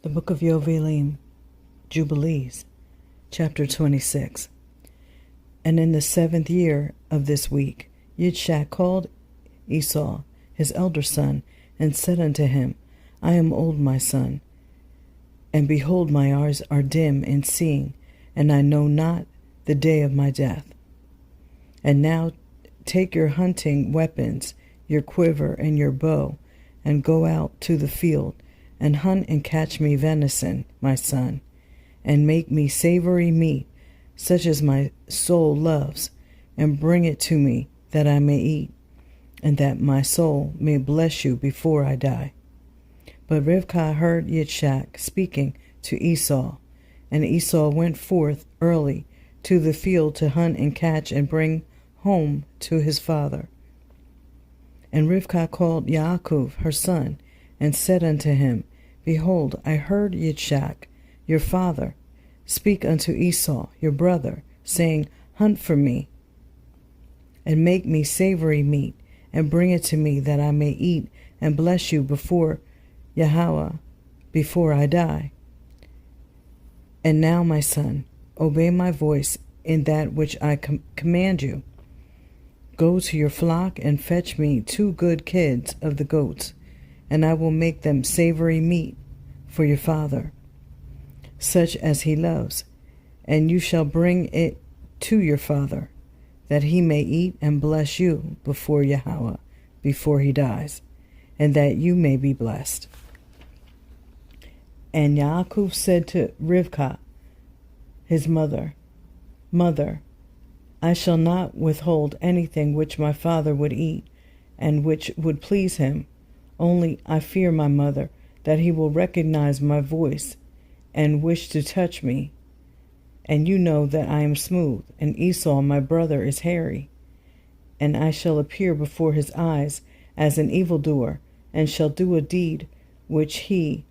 The book of Yoveliym, Jubilees, chapter 26. And in the 7th year of this week, Yitzchak called Esau, his elder son, and said unto him, I am old, my son, and behold, my eyes are dim in seeing, and I know not the day of my death. And now take your hunting weapons, your quiver and your bow, and go out to the field, and hunt and catch me venison, my son, and make me savory meat, such as my soul loves, and bring it to me, that I may eat, and that my soul may bless you before I die. But Rivkah heard Yitzchak speaking to Esau, and Esau went forth early to the field to hunt and catch and bring home to his father. And Rivkah called Yaakov her son, and said unto him, Behold, I heard Yitzchak, your father, speak unto Esau, your brother, saying, Hunt for me, and make me savory meat, and bring it to me, that I may eat and bless you before Yahweh, before I die. And now, my son, obey my voice in that which I command you. Go to your flock and fetch me 2 good kids of the goats, and I will make them savory meat for your father, such as he loves, and you shall bring it to your father, that he may eat and bless you before Yahweh, before he dies, and that you may be blessed. And Yaakov said to Rivkah, his mother, Mother, I shall not withhold anything which my father would eat, and which would please him. Only I fear, my mother, that he will recognize my voice and wish to touch me. And you know that I am smooth, and Esau my brother is hairy. And I shall appear before his eyes as an evildoer, and shall do a deed which he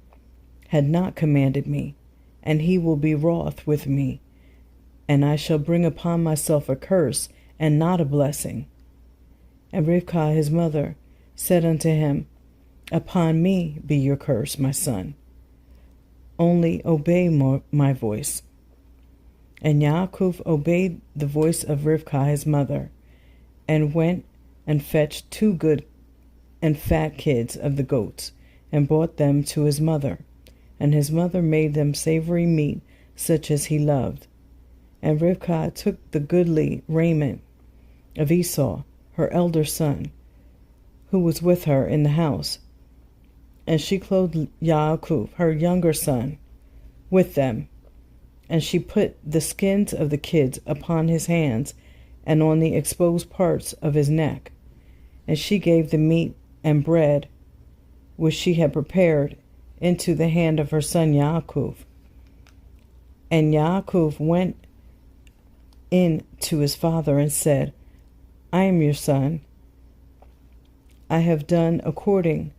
had not commanded me, and he will be wroth with me. And I shall bring upon myself a curse, and not a blessing. And Rivkah his mother said unto him, Upon me be your curse, my son. Only obey my voice. And Yaakov obeyed the voice of Rivkah his mother, and went and fetched 2 good and fat kids of the goats, and brought them to his mother. And his mother made them savory meat, such as he loved. And Rivkah took the goodly raiment of Esau, her elder son, who was with her in the house, and she clothed Yaakov, her younger son, with them. And she put the skins of the kids upon his hands and on the exposed parts of his neck. And she gave the meat and bread, which she had prepared, into the hand of her son Yaakov. And Yaakov went in to his father and said, I am your son. I have done according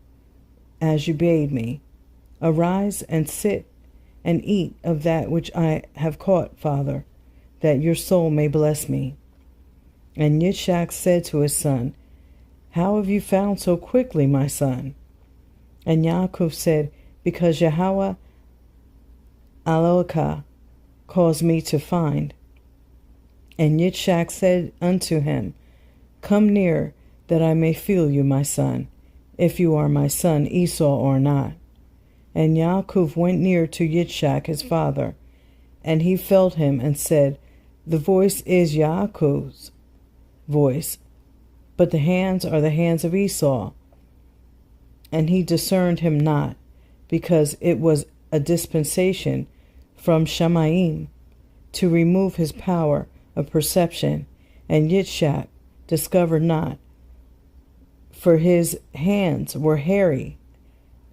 as you bade me. Arise and sit and eat of that which I have caught, father, that your soul may bless me. And Yitzchak said to his son, How have you found so quickly, my son? And Yaakov said, Because Yahweh Eloheka caused me to find. And Yitzchak said unto him, Come near, that I may feel you, my son, if you are my son Esau or not. And Yaakov went near to Yitzchak his father, and he felt him, and said, The voice is Yaakov's voice, but the hands are the hands of Esau. And he discerned him not, because it was a dispensation from Shamayim to remove his power of perception, and Yitzchak discovered not, for his hands were hairy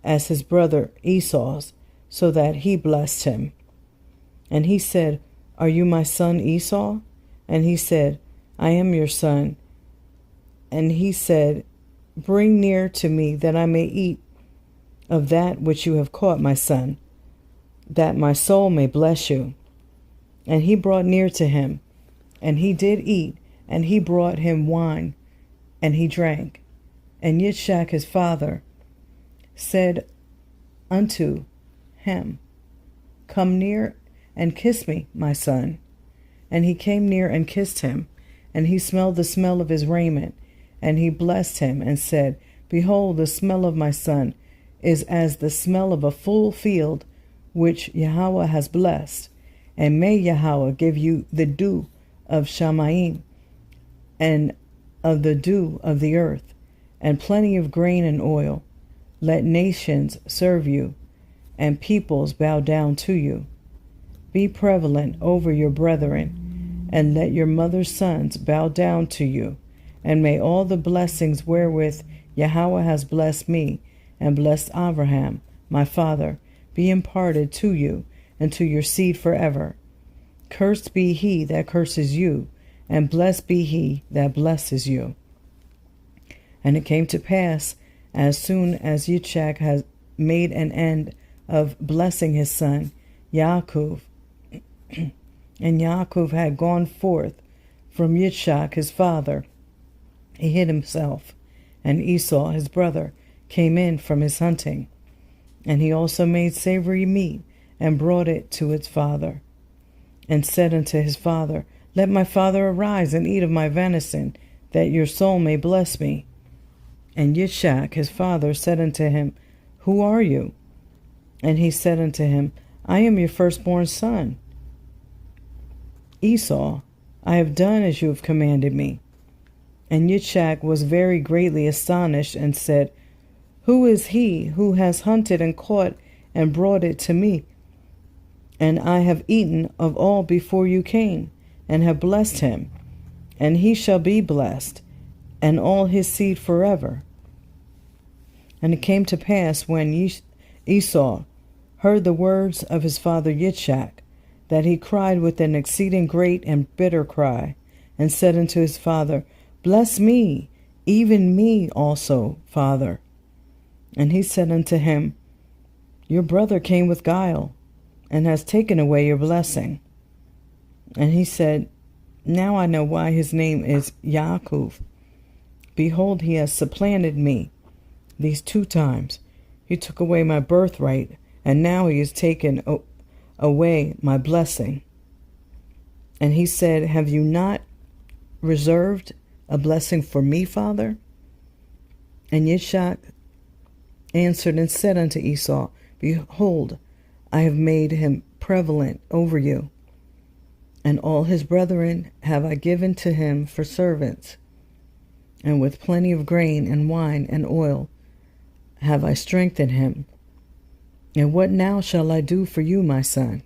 as his brother Esau's, so that he blessed him. And he said, Are you my son Esau? And he said, I am your son. And he said, Bring near to me, that I may eat of that which you have caught, my son, that my soul may bless you. And he brought near to him, and he did eat, and he brought him wine, and he drank. And Yitzchak his father said unto him, "Come near and kiss me, my son." And he came near and kissed him, and he smelled the smell of his raiment, and he blessed him and said, "Behold, the smell of my son is as the smell of a full field, which Yahweh has blessed. And may Yahweh give you the dew of Shamayim, and of the dew of the earth, and plenty of grain and oil. Let nations serve you, and peoples bow down to you. Be prevalent over your brethren, and let your mother's sons bow down to you. And may all the blessings wherewith Yahweh has blessed me, and blessed Abraham, my father, be imparted to you and to your seed forever. Cursed be he that curses you, and blessed be he that blesses you." And it came to pass, as soon as Yitzchak had made an end of blessing his son Yaakov, and Yaakov had gone forth from Yitzchak his father, he hid himself, and Esau his brother came in from his hunting. And he also made savory meat, and brought it to its father, and said unto his father, "Let my father arise and eat of my venison, that your soul may bless me." And Yitzchak his father said unto him, "Who are you?" And he said unto him, "I am your firstborn son, Esau. I have done as you have commanded me." And Yitzchak was very greatly astonished, and said, "Who is he who has hunted and caught and brought it to me? And I have eaten of all before you came, and have blessed him, and he shall be blessed, and all his seed forever." And it came to pass, when Esau heard the words of his father Yitzchak, that he cried with an exceeding great and bitter cry, and said unto his father, "Bless me, even me also, father." And he said unto him, "Your brother came with guile, and has taken away your blessing." And he said, "Now I know why his name is Yaakov. Behold, he has supplanted me these 2 times. He took away my birthright, and now he has taken away my blessing." And he said, "Have you not reserved a blessing for me, father?" And Yitzchak answered and said unto Esau, "Behold, I have made him prevalent over you, and all his brethren have I given to him for servants, and with plenty of grain and wine and oil have I strengthened him. And what now shall I do for you, my son?"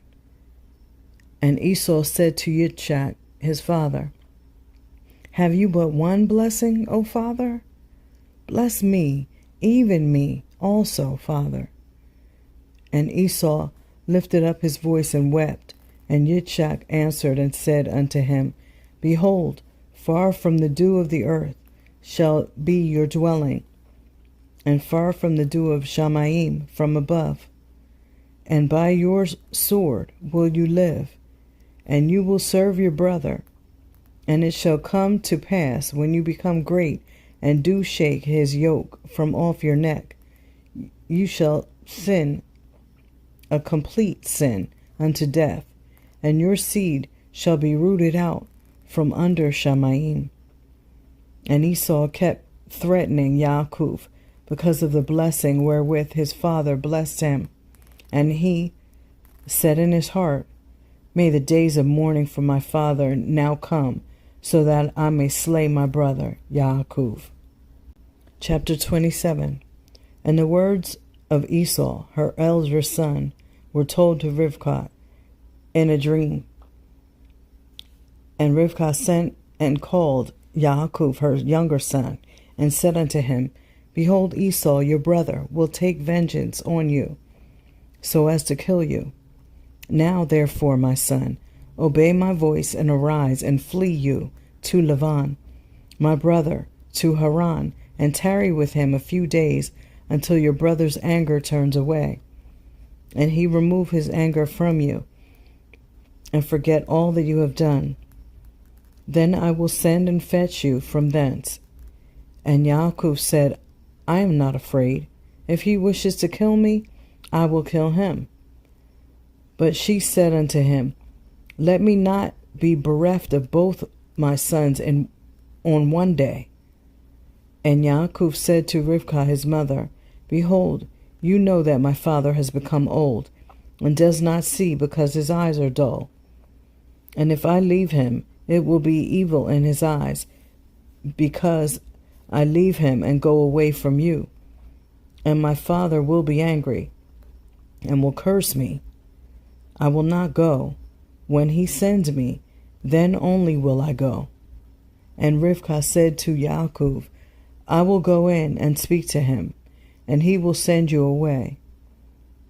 And Esau said to Yitzchak his father, "Have you but one blessing, O father? Bless me, even me also, father." And Esau lifted up his voice and wept. And Yitzchak answered and said unto him, "Behold, far from the dew of the earth shall be your dwelling, and far from the dew of Shamayim from above. And by your sword will you live, and you will serve your brother. And it shall come to pass, when you become great, and do shake his yoke from off your neck, you shall sin a complete sin unto death, and your seed shall be rooted out from under Shamayim." And Esau kept threatening Yaakov because of the blessing wherewith his father blessed him. And he said in his heart, "May the days of mourning for my father now come, so that I may slay my brother Yaakov." Chapter 27. And the words of Esau, her elder son, were told to Rivkah in a dream. And Rivkah sent and called Yaakov her younger son, and said unto him, "Behold, Esau your brother will take vengeance on you, so as to kill you. Now therefore, my son, obey my voice, and arise, and flee you to Laban, my brother, to Haran, and tarry with him a few days, until your brother's anger turns away, and he remove his anger from you, and forget all that you have done. Then I will send and fetch you from thence." And Yaakov said, "I am not afraid. If he wishes to kill me, I will kill him. But she said unto him, Let me not be bereft of both my sons on one day. And Yaakov said to Rivkah his mother, Behold, you know that my father has become old, and does not see because his eyes are dull. And if I leave him, it will be evil in his eyes, because I leave him and go away from you. And my father will be angry, and will curse me. I will not go. When he sends me, then only will I go. And Rivkah said to Yaakov, I will go in and speak to him, and he will send you away.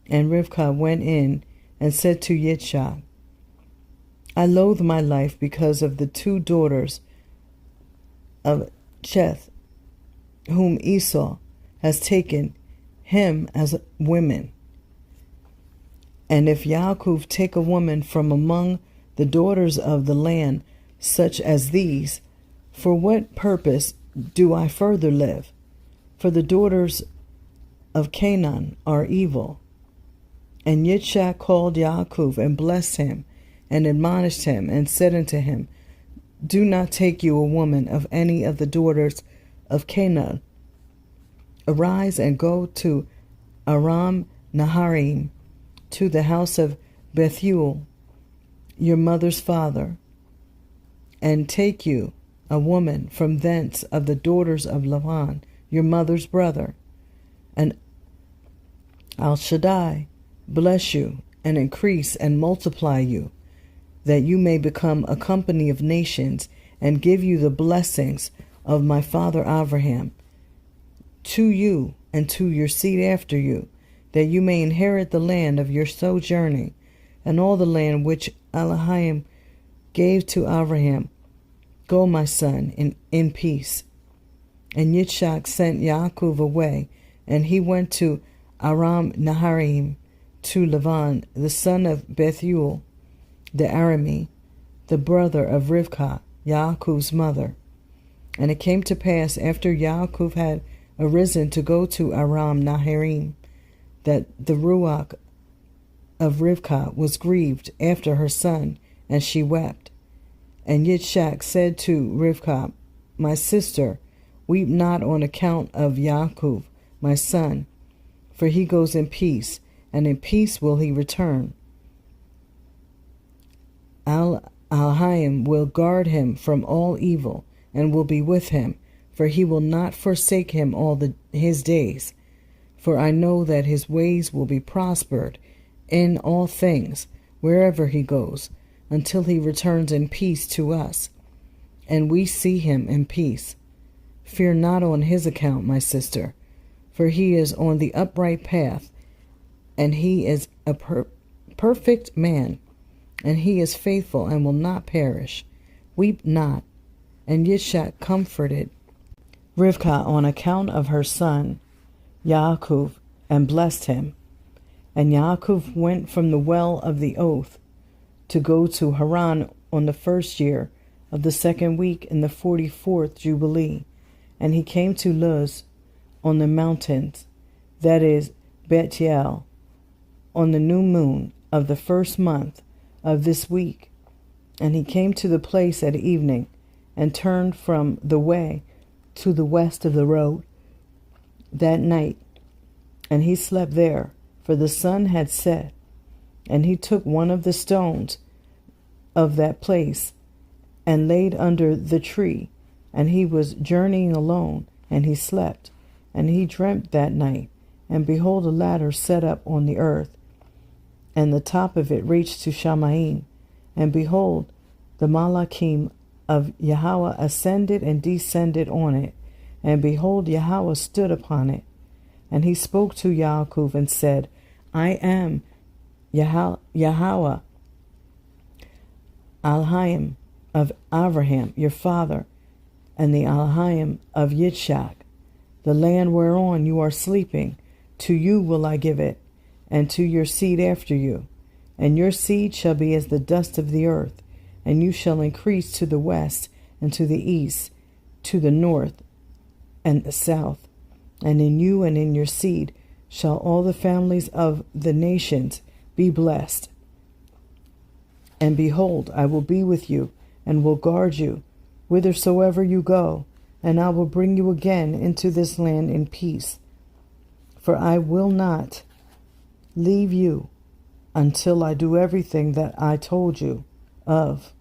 And Rivkah went in and said to Yitzchak, I loathe my life because of the two daughters of Cheth, whom Esau has taken him as women. And if Yaakov take a woman from among the daughters of the land, such as these, for what purpose do I further live? For the daughters of Canaan are evil. And Yitzchak called Yaakov and blessed him, and admonished him, and said unto him, Do not take you a woman of any of the daughters of Canaan. Arise and go to Aram Naharaim, to the house of Bethuel, your mother's father, and take you a woman from thence of the daughters of Laban, your mother's brother. And Al Shaddai bless you, and increase and multiply you, that you may become a company of nations, and give you the blessings of my father Abraham, to you and to your seed after you, that you may inherit the land of your sojourning, and all the land which Elohim gave to Abraham. Go, my son, in peace. And Yitzchak sent Yaakov away, and he went to Aram Naharaim, to Laban, the son of Bethuel, the Aramean, the brother of Rivkah, Yaakov's mother. And it came to pass, after Yaakov had arisen to go to Aram Naharaim, that the ruach of Rivkah was grieved after her son, and she wept. And Yitzchak said to Rivkah, My sister, weep not on account of Yaakov, my son, for he goes in peace, and in peace will he return. Elohim will guard him from all evil, and will be with him, for he will not forsake him all his days. For I know that his ways will be prospered in all things, wherever he goes, until he returns in peace to us, and we see him in peace. Fear not on his account, my sister, for he is on the upright path, and he is a perfect man, and he is faithful and will not perish. Weep not. And Yitzchak comforted Rivkah on account of her son Yaakov, and blessed him. And Yaakov went from the well of the oath to go to Haran on the 1st year of the 2nd week in the 44th Jubilee. And he came to Luz on the mountains, that is, Betiel, on the new moon of the 1st month of this week. And he came to the place at evening, and turned from the way to the west of the road that night. And he slept there, for the sun had set. And he took one of the stones of that place, and laid under the tree. And he was journeying alone, and he slept. And he dreamt that night, and behold, a ladder set up on the earth, and the top of it reached to Shamayim. And behold, the Malachim of Yahweh ascended and descended on it. And behold, Yahweh stood upon it. And he spoke to Yaakov and said, I am Yahweh, Elohim of Abraham, your father, and the Elohim of Yitzchak. The land whereon you are sleeping, to you will I give it, and to your seed after you. And your seed shall be as the dust of the earth, and you shall increase to the west and to the east, to the north and the south. And in you and in your seed shall all the families of the nations be blessed. And behold, I will be with you, and will guard you, whithersoever you go, and I will bring you again into this land in peace. For I will not leave you until I do everything that I told you of.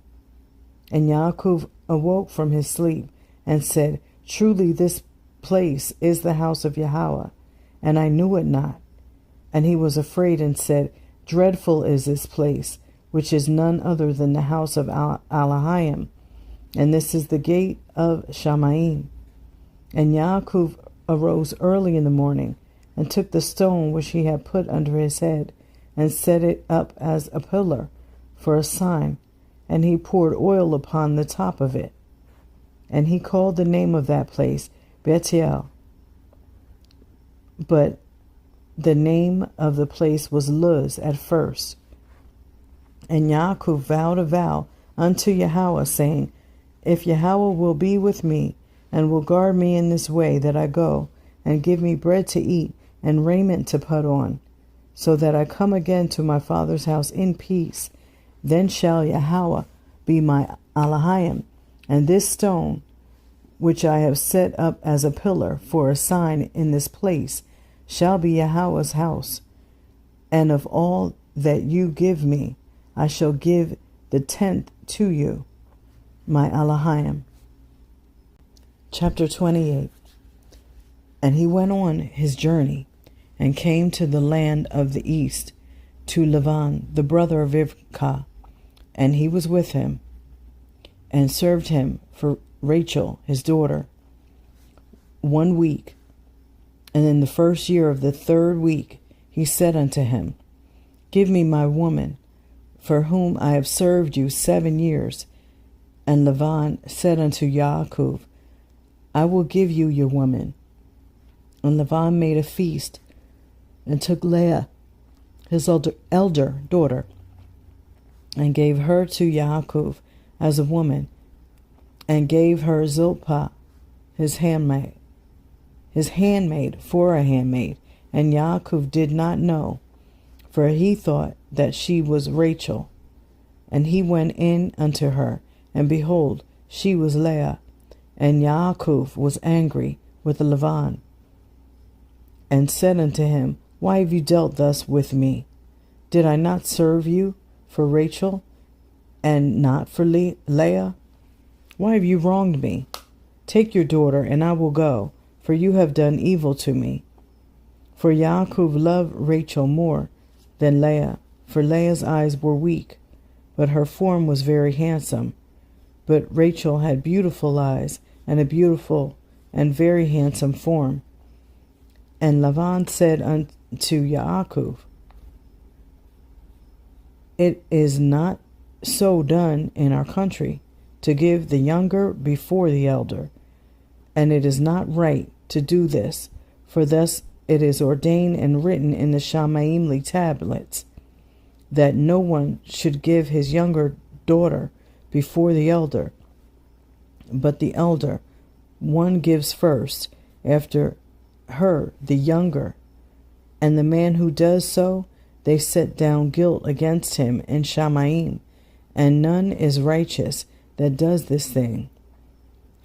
And Yaakov awoke from his sleep, and said, Truly this place is the house of Yahweh, and I knew it not. And he was afraid, and said, Dreadful is this place, which is none other than the house of Yoveliym, and this is the gate of Shamaim. And Yaakov arose early in the morning, and took the stone which he had put under his head, and set it up as a pillar for a sign, and he poured oil upon the top of it. And he called the name of that place Bethel, but the name of the place was Luz at first. And Yaakov vowed a vow unto Yahweh, saying, If Yahweh will be with me, and will guard me in this way that I go, and give me bread to eat, and raiment to put on, so that I come again to my father's house in peace, then shall Yahweh be my Elohim, and this stone, which I have set up as a pillar for a sign in this place, shall be Yahweh's house. And of all that you give me, I shall give the 10th to you, my Elohim. Chapter 28. And he went on his journey, and came to the land of the east, to Laban, the brother of Rivkah, and he was with him, and served him for Rachel, his daughter, 1 week. And in the first year of the 3rd week, he said unto him, Give me my woman, for whom I have served you 7 years. And Laban said unto Yaakov, I will give you your woman. And Laban made a feast, and took Leah, his elder daughter, and gave her to Yaakov as a woman, and gave her Zilpah, his handmaid for a handmaid. And Yaakov did not know, for he thought that she was Rachel. And he went in unto her, and behold, she was Leah. And Yaakov was angry with Laban, and said unto him, Why have you dealt thus with me? Did I not serve you for Rachel, and not for Leah? Why have you wronged me? Take your daughter, and I will go, for you have done evil to me. For Yaakov loved Rachel more than Leah, for Leah's eyes were weak, but her form was very handsome. But Rachel had beautiful eyes, and a beautiful and very handsome form. And Laban said unto Yaakov, It is not so done in our country, to give the younger before the elder. And it is not right to do this, for thus it is ordained and written in the Shamaim tablets, that no one should give his younger daughter before the elder, but the elder one gives first, after her the younger. And the man who does so, they set down guilt against him in Shamaim, and none is righteous that does this thing,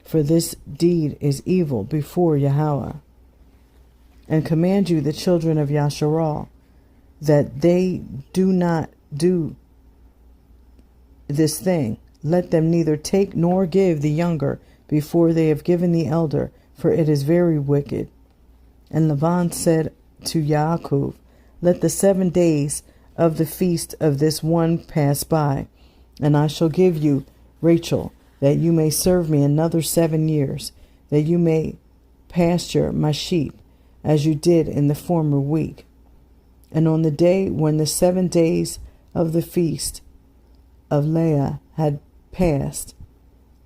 for this deed is evil before Yahweh. And command you the children of Yasharal, that they do not do this thing. Let them neither take nor give the younger before they have given the elder, for it is very wicked. And Laban said to Yaakov, Let the 7 days of the feast of this one pass by, and I shall give you Rachel, that you may serve me another 7 years, that you may pasture my sheep, as you did in the former week. And on the day when the 7 days of the feast of Leah had passed,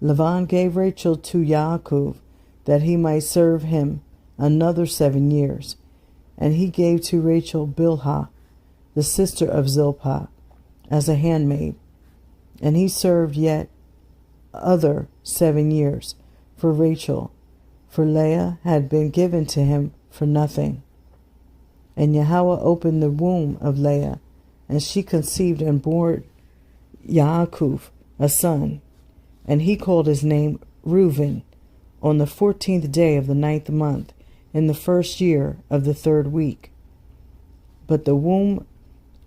Laban gave Rachel to Yaakov, that he might serve him another 7 years. And he gave to Rachel Bilhah, the sister of Zilpah, as a handmaid. And he served yet other 7 years for Rachel, for Leah had been given to him for nothing. And Yahweh opened the womb of Leah, and she conceived and bore Yaakov a son, and he called his name Reuben, on the 14th day of the 9th month, in the first year of the 3rd week. But the womb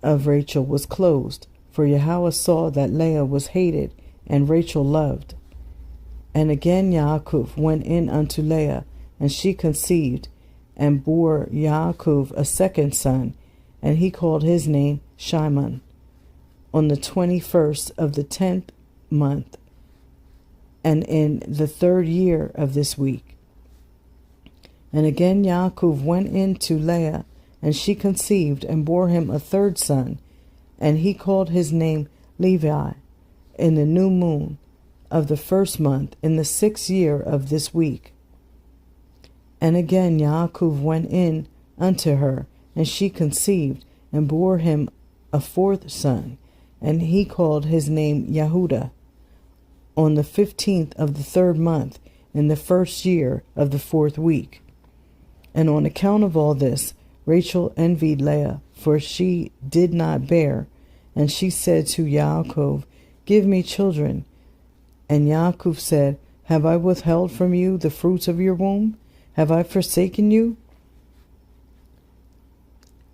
of Rachel was closed, for Yahweh saw that Leah was hated, and Rachel loved. And again Yaakov went in unto Leah, and she conceived, and bore Yaakov a second son, and he called his name Shimon, on the 21st of the 10th month, and in the 3rd year of this week. And again Yaakov went in to Leah, and she conceived, and bore him a third son, and he called his name Levi, in the new moon of the 1st month, in the 6th year of this week. And again Yaakov went in unto her, and she conceived, and bore him a 4th son, and he called his name Yehudah, on the 15th of the 3rd month, in the 1st year of the 4th week. And on account of all this, Rachel envied Leah, for she did not bear, and she said to Yaakov, Give me children. And Yaakov said, Have I withheld from you the fruits of your womb? Have I forsaken you?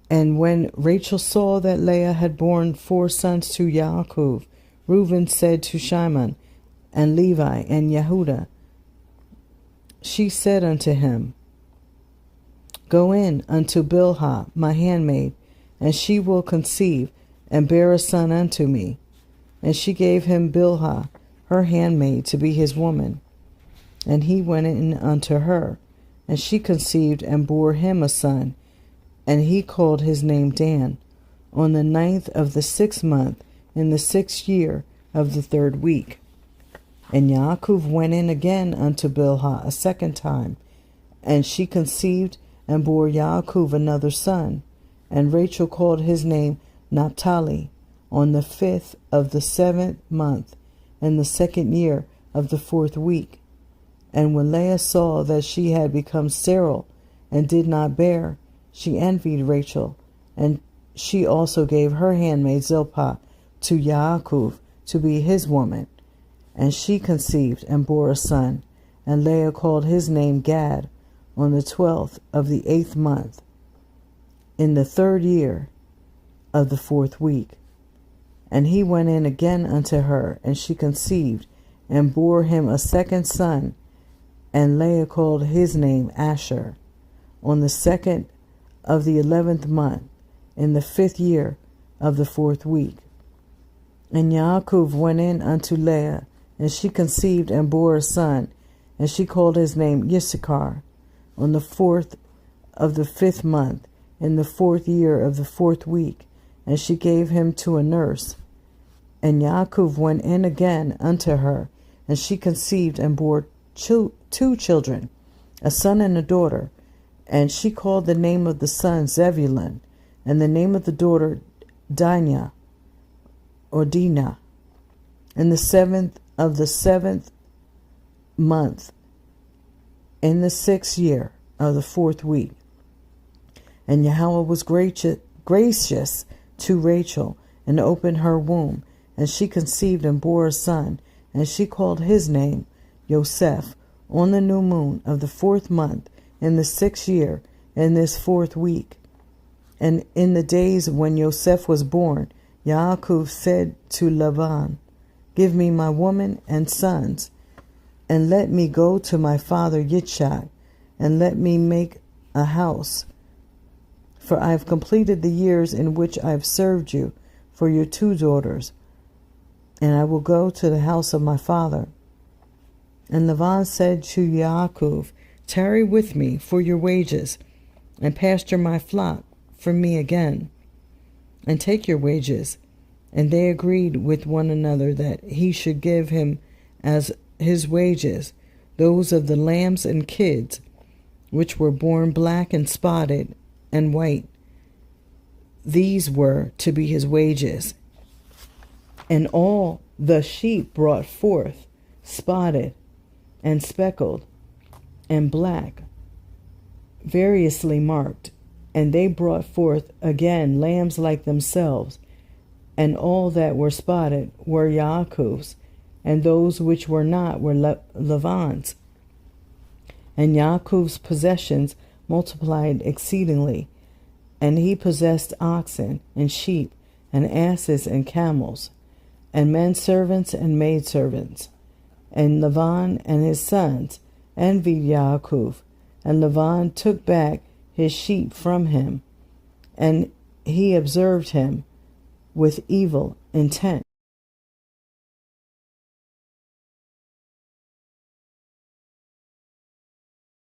And when Rachel saw that Leah had borne 4 sons to Yaakov, Reuben said to Shimon, and Levi, and Yehudah, she said unto him, Go in unto Bilhah, my handmaid, and she will conceive, and bear a son unto me. And she gave him Bilhah, her handmaid, to be his woman. And he went in unto her, and she conceived, and bore him a son, and he called his name Dan, on the 9th of the 6th month, in the 6th year of the 3rd week. And Yaakov went in again unto Bilhah a second time, and she conceived, and bore Yaakov another son, and Rachel called his name Naphtali, on the 5th of the 7th month, in the 2nd year of the 4th week. And when Leah saw that she had become sterile, and did not bear, she envied Rachel, and she also gave her handmaid Zilpah to Yaakov to be his woman. And she conceived, and bore a son, and Leah called his name Gad, on the 12th of the 8th month, in the 3rd year of the 4th week. And he went in again unto her, and she conceived, and bore him a second son, and Leah called his name Asher, on the 2nd of the 11th month, in the 5th year of the 4th week. And Yaakov went in unto Leah, and she conceived, and bore a son, and she called his name Issachar, on the 4th of the 5th month, in the 4th year of the 4th week, and she gave him to a nurse. And Yaakov went in again unto her, and she conceived, and bore 2 children, a son and a daughter. And she called the name of the son Zebulun, and the name of the daughter Dinah, or Dinah, in the 7th of the 7th month, in the 6th year of the 4th week. And Yahweh was gracious to Rachel, and opened her womb, and she conceived, and bore a son, and she called his name Yoseph, on the new moon of the 4th month, in the 6th year, in this 4th week. And in the days when Yoseph was born, Yaakov said to Laban, Give me my woman and sons, and let me go to my father Yitzchak, and let me make a house. For I have completed the years in which I have served you for your 2 daughters, and I will go to the house of my father. And Laban said to Yaakov, Tarry with me for your wages, and pasture my flock for me again, and take your wages. And they agreed with one another that he should give him as his wages those of the lambs and kids, which were born black and spotted and white. These were to be his wages. And all the sheep brought forth, spotted and speckled and black, variously marked. And they brought forth again lambs like themselves, and all that were spotted were Yaakov's, and those which were not were Laban's. And Yaakov's possessions multiplied exceedingly, and he possessed oxen and sheep and asses and camels, and men servants and maidservants. And Laban and his sons envied Yaakov, and Laban took back his sheep from him, and he observed him with evil intent.